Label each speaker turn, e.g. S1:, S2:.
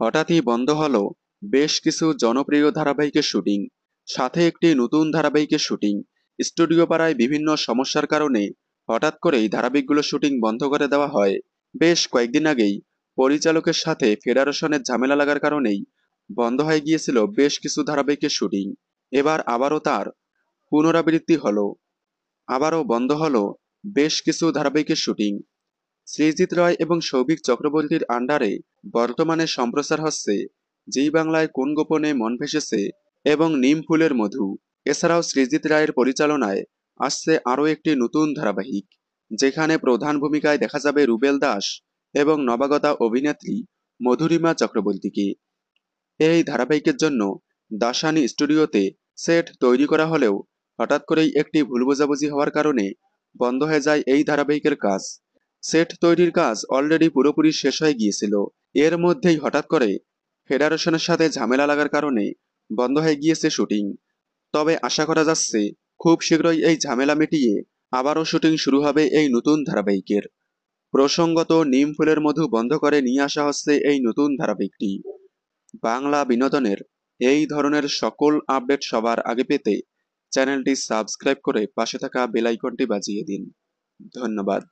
S1: হঠাৎই বন্ধ হলো বেশ কিছু জনপ্রিয় ধারাবাহিকের শুটিং, সাথে একটি নতুন ধারাবাহিকের শুটিং। স্টুডিও পাড়ায় বিভিন্ন সমস্যার কারণে হঠাৎ করেই ধারাবাহিকগুলো শুটিং বন্ধ করে দেওয়া হয়। বেশ কয়েকদিন আগেই পরিচালকের সাথে ফেডারেশনের ঝামেলা লাগার কারণেই বন্ধ হয়ে গিয়েছিল বেশ কিছু ধারাবাহিকের শুটিং। এবার আবারও তার পুনরাবৃত্তি হলো, আবারও বন্ধ হলো বেশ কিছু ধারাবাহিকের শুটিং। সৃজিত রায় এবং সৌভিক চক্রবর্তীর আন্ডারে বর্তমানে সম্প্রচার হচ্ছে জি বাংলায় কোন গোপনে মন ভেসেছে এবং নিম ফুলের মধু। এছাড়াও সৃজিত রায়ের পরিচালনায় আসছে আরও একটি নতুন ধারাবাহিক, যেখানে প্রধান ভূমিকায় দেখা যাবে রুবেল দাস এবং নবাগতা অভিনেত্রী মধুরিমা চক্রবর্তীকে। এই ধারাবাহিকের জন্য দাসানি স্টুডিওতে সেট তৈরি করা হলেও হঠাৎ করেই একটি ভুল বোঝাবুঝি হওয়ার কারণে বন্ধ হয়ে যায় এই ধারাবাহিকের কাজ। সেট তৈরির কাজ অলরেডি পুরোপুরি শেষ হয়ে গিয়েছিল, এর মধ্যেই হঠাৎ করে ফেডারেশনের সাথে ঝামেলা লাগার কারণে বন্ধ হয়ে গিয়েছে শুটিং। তবে আশা করা যাচ্ছে খুব শীঘ্রই এই ঝামেলা মিটিয়ে আবারও শুটিং শুরু হবে এই নতুন ধারাবাহিকের। প্রসঙ্গত, নিম ফুলের মধু বন্ধ করে নিয়ে আসা হচ্ছে এই নতুন ধারাবাহিকটি। বাংলা বিনোদনের এই ধরনের সকল আপডেট সবার আগে পেতে চ্যানেলটি সাবস্ক্রাইব করে পাশে থাকা বেল আইকনটি বাজিয়ে দিন। ধন্যবাদ।